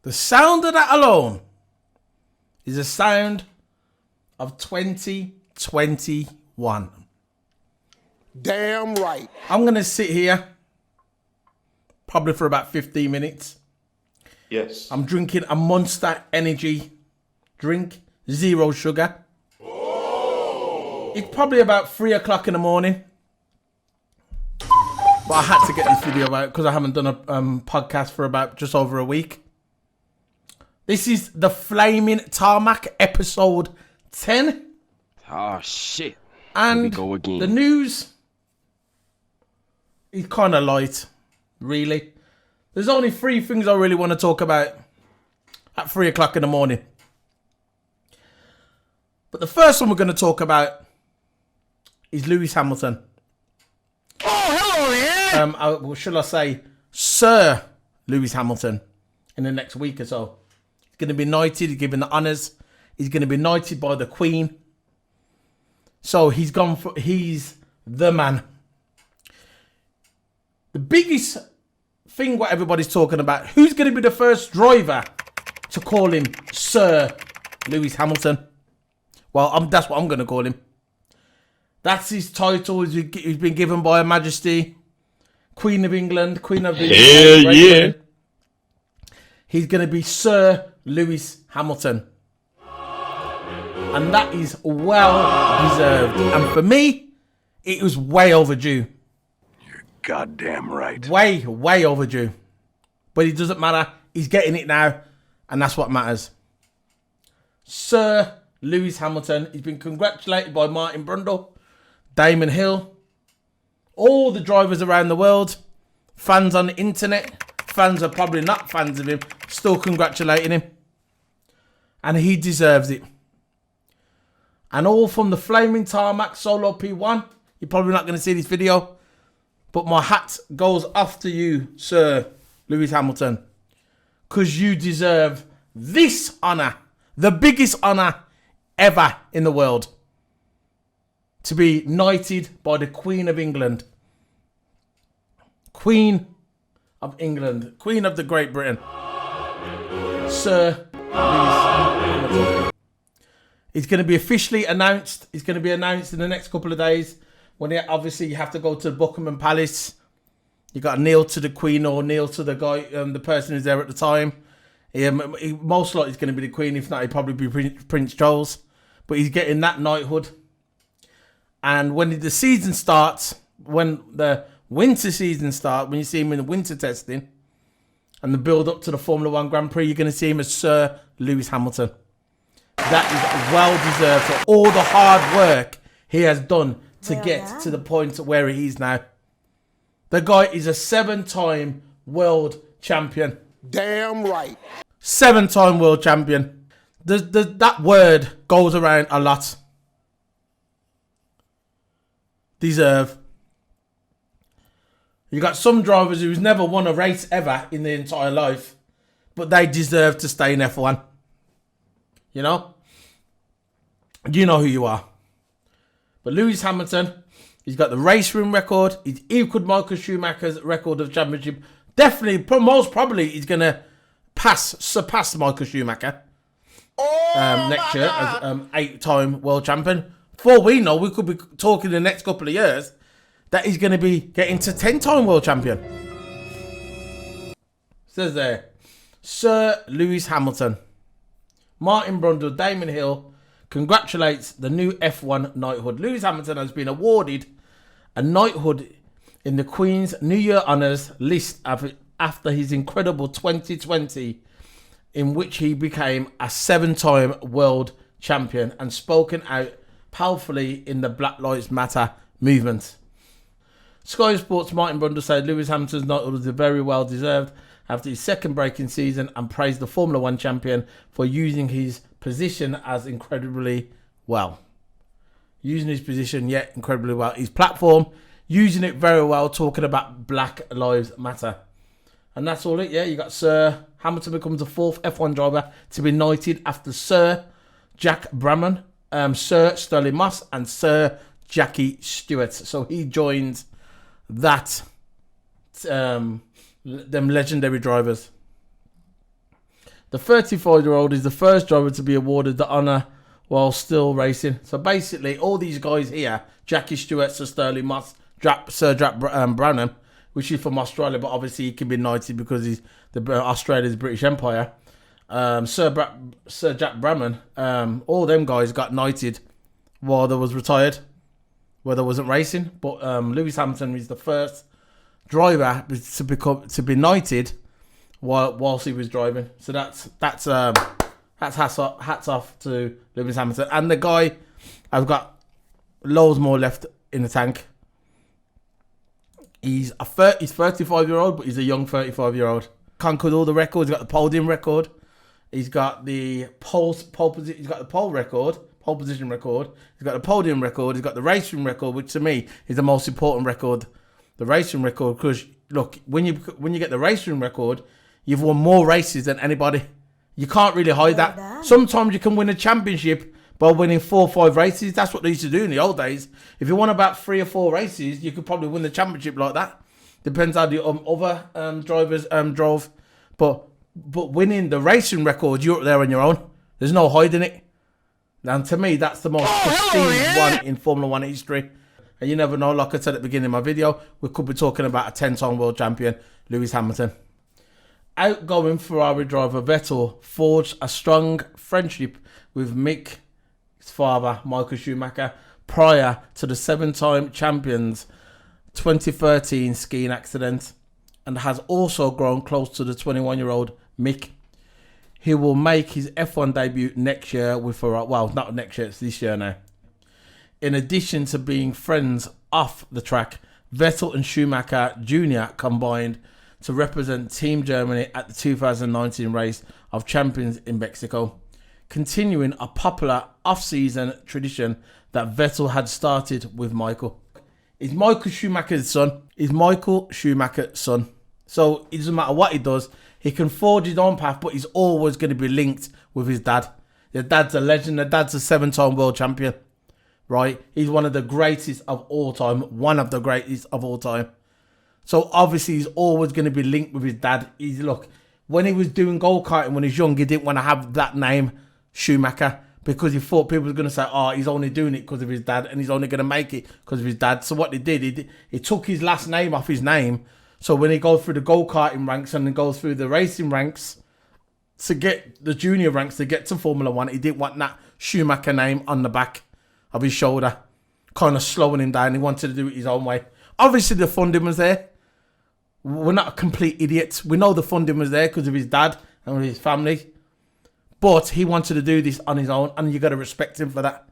The sound of that alone is a sound of 2021. Damn right. I'm going to sit here probably for about 15 minutes. Yes. I'm drinking a Monster Energy drink, 0 sugar. It's probably about 3 o'clock in the morning. But I had to get this video out because I haven't done a podcast for about just over a week. This is the Flaming Tarmac episode 10. Oh, shit. And Here we go again. the news is kind of light, really. There's only 3 things I really want to talk about at 3 o'clock in the morning. But the first one we're going to talk about is Lewis Hamilton. Oh, hello there. Well, shall I say, Sir Lewis Hamilton in the next week or so. He's going to be knighted, he's given the honours. He's going to be knighted by the Queen. So he's the man. The biggest thing what everybody's talking about, who's going to be the first driver to call him Sir Lewis Hamilton? Well, that's what I'm going to call him. That's his title. He's been given by Her Majesty, Queen of England, Queen of the Hell yeah. He's going to be Sir Lewis Hamilton. And that is well deserved. And for me, it was way overdue. You're goddamn right. Way overdue. But it doesn't matter. He's getting it now. And that's what matters. Sir Lewis Hamilton. He's been congratulated by Martin Brundle, Damon Hill, all the drivers around the world, fans on the internet. Fans are probably not fans of him, still congratulating him. And he deserves it. And all from the Flaming Tarmac Solo P1. You're probably not going to see this video. But my hat goes off to you, Sir Lewis Hamilton. Because you deserve this honour. The biggest honour ever in the world. To be knighted by the Queen of England. Queen of England. Queen of the Great Britain. Sir Lewis Hamilton. It's going to be officially announced. It's going to be announced in the next couple of days. When obviously you have to go to Buckingham Palace. You got to kneel to the Queen or kneel to the guy, the person who's there at the time. Most likely it's going to be the Queen. If not, he'd probably be Prince Charles. But he's getting that knighthood. And when the season starts, when the winter season starts, when you see him in the winter testing and the build up to the Formula 1 Grand Prix, you're going to see him as Sir Lewis Hamilton. That is well deserved for all the hard work he has done to get to the point where he is now. The guy is a 7-time world champion. Damn right. 7-time world champion. That word goes around a lot. Deserve. You got some drivers who's never won a race ever in their entire life, but they deserve to stay in F1. You know? You know who you are. But Lewis Hamilton, he's got the race room record. He's equaled Michael Schumacher's record of championship. Definitely, most probably, he's going to surpass Michael Schumacher next year as 8-time world champion. For all we know, we could be talking in the next couple of years that he's going to be getting to 10-time world champion. Says there, Sir Lewis Hamilton. Martin Brundle, Damon Hill congratulates the new F1 knighthood. Lewis Hamilton has been awarded a knighthood in the Queen's New Year Honours list after his incredible 2020, in which he became a 7-time world champion and spoken out powerfully in the Black Lives Matter movement. Sky Sports' Martin Brundle said Lewis Hamilton's knighthood was very well deserved after his second breaking season and praised the Formula 1 champion for using his position as incredibly well. Using his position yet incredibly well. His platform, using it very well, talking about Black Lives Matter. And that's all it, yeah. You got Sir Hamilton becomes the 4th F1 driver to be knighted after Sir Jack Brabham, Sir Sterling Moss and Sir Jackie Stewart. So he joins that them legendary drivers. The 34-year-old is the first driver to be awarded the honour while still racing. So basically, all these guys here, Jackie Stewart, Sir Sterling Moss, Sir Jack Branham, which is from Australia, but obviously he can be knighted because he's Australia's British Empire. Sir Jack Branham, all them guys got knighted while they was retired, where they wasn't racing. But Lewis Hamilton is the first driver to be knighted whilst he was driving. So that's hats off to Lewis Hamilton. And the guy, I've got loads more left in the tank. He's 35-year-old, but he's a young 35-year-old. Conquered all the records. He's got the podium record. He's got the pole position. He's got the pole position record. He's got the podium record. He's got the racing record, which to me is the most important record. The racing record, because look, when you get the racing record, you've won more races than anybody. You can't really hide that. Sometimes you can win a championship by winning 4 or 5 races. That's what they used to do in the old days. If you won about 3 or 4 races, you could probably win the championship like that. Depends how the other drivers drove. But winning the racing record, you're up there on your own. There's no hiding it. And to me, that's the most prestige one in Formula 1 history. And you never know, like I said at the beginning of my video, we could be talking about a 10-time world champion, Lewis Hamilton. Outgoing Ferrari driver Vettel forged a strong friendship with Mick's father, Michael Schumacher, prior to the 7-time champion's 2013 skiing accident, and has also grown close to the 21-year-old Mick. He will make his F1 debut next year with Ferrari. Well, not next year, it's this year now. In addition to being friends off the track, Vettel and Schumacher Jr. combined to represent Team Germany at the 2019 race of Champions in Mexico, continuing a popular off-season tradition that Vettel had started with Michael. He's Michael Schumacher's son. So it doesn't matter what he does, he can forge his own path, but he's always going to be linked with his dad. His dad's a legend. The dad's a 7-time world champion, right? He's one of the greatest of all time. One of the greatest of all time. So obviously he's always going to be linked with his dad. Look, when he was doing go-karting when he was young, he didn't want to have that name, Schumacher, because he thought people were going to say, oh, he's only doing it because of his dad and he's only going to make it because of his dad. So what they did, he took his last name off his name. So when he goes through the go-karting ranks and then goes through the racing ranks to get the junior ranks to get to Formula 1, he didn't want that Schumacher name on the back of his shoulder, kind of slowing him down. He wanted to do it his own way. Obviously the funding was there. We're not complete idiots. We know the funding was there because of his dad and his family. But he wanted to do this on his own, and you got to respect him for that.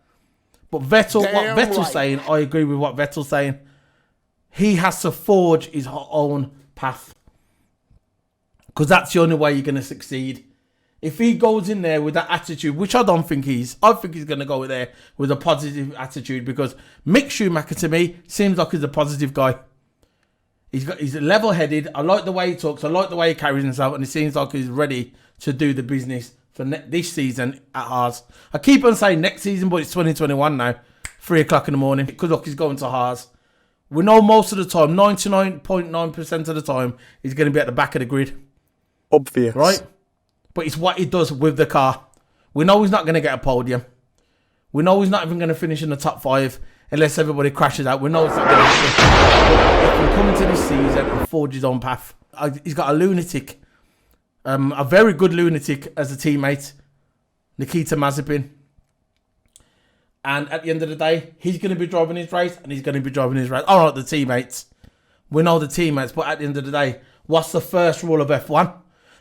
But Vettel, what Vettel's saying, I agree with what Vettel's saying. He has to forge his own path, because that's the only way you're going to succeed. If he goes in there with that attitude, which I don't think I think he's going to go there with a positive attitude, because Mick Schumacher to me seems like he's a positive guy. He's level-headed. I like the way he talks. I like the way he carries himself, and it seems like he's ready to do the business for this season at Haas. I keep on saying next season, but it's 2021 now, 3 o'clock in the morning. Because look, he's going to Haas. We know most of the time, 99.9% of the time, he's going to be at the back of the grid. Obvious. Right? But it's what he does with the car. We know he's not going to get a podium. We know he's not even going to finish in the top 5 unless everybody crashes out. We know it's not going to happen. But he can come into this season and forge his own path. He's got a lunatic, a very good lunatic as a teammate, Nikita Mazepin. And at the end of the day, he's going to be driving his race and he's going to be driving his race. All right, the teammates. We know the teammates, but at the end of the day, what's the first rule of F1?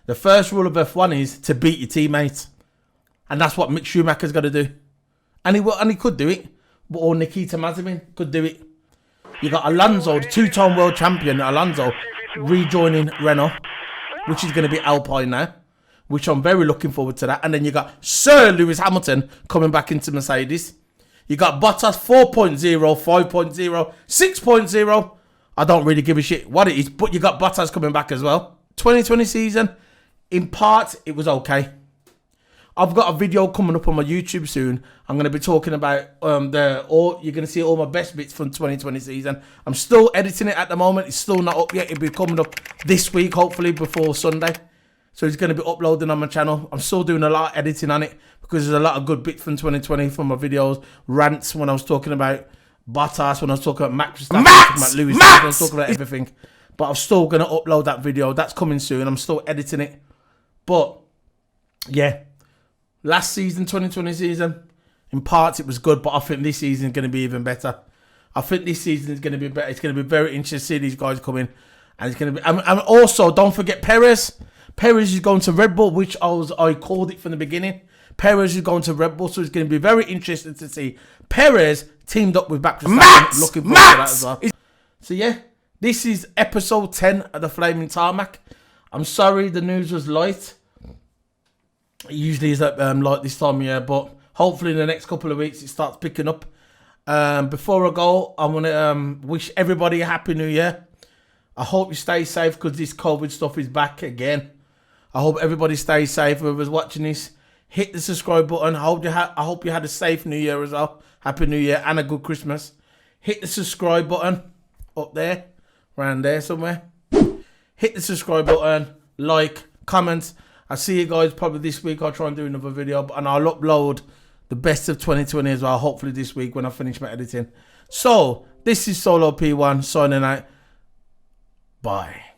The first rule of F1 is to beat your teammates. And that's what Mick Schumacher's got to do. And he could do it. Or Nikita Mazepin could do it. You got Alonso, the 2-time world champion, Alonso, rejoining Renault, which is going to be Alpine now, which I'm very looking forward to that. And then you got Sir Lewis Hamilton coming back into Mercedes. You got Bottas 4.0, 5.0, 6.0. I don't really give a shit what it is, but you got Bottas coming back as well. 2020 season, in part, it was okay. I've got a video coming up on my YouTube soon. I'm going to be talking about you're going to see all my best bits from 2020 season. I'm still editing it at the moment. It's still not up yet. It'll be coming up this week, hopefully before Sunday. So it's going to be uploading on my channel. I'm still doing a lot of editing on it because there's a lot of good bits from 2020 from my videos. Rants when I was talking about Bottas, when I was talking about Max Verstappen, talking about Lewis, I was talking about everything. But I'm still going to upload that video. That's coming soon. I'm still editing it. But, yeah. Last season, 2020 season, in parts it was good, but I think this season is going to be even better. I think this season is going to be better. It's going to be very interesting to see these guys come in. And it's going to be... And also, don't forget Perez. Perez is going to Red Bull, which I called it from the beginning. Perez is going to Red Bull, so it's going to be very interesting to see Perez teamed up with Max Verstappen. Looking forward to that as well. So yeah, this is episode 10 of the Flaming Tarmac. I'm sorry the news was light. It usually is like this time of year, but hopefully in the next couple of weeks it starts picking up. Before I go, I want to wish everybody a happy new year. I hope you stay safe because this COVID stuff is back again. I hope everybody stays safe. Whoever's watching this, hit the subscribe button. I hope you had a safe new year as well. Happy New Year and a good Christmas. Hit the subscribe button up there, around there somewhere. Hit the subscribe button, like, comment. I'll see you guys probably this week. I'll try and do another video and I'll upload the best of 2020 as well, hopefully this week when I finish my editing. So, this is Solo P1 signing out. Bye.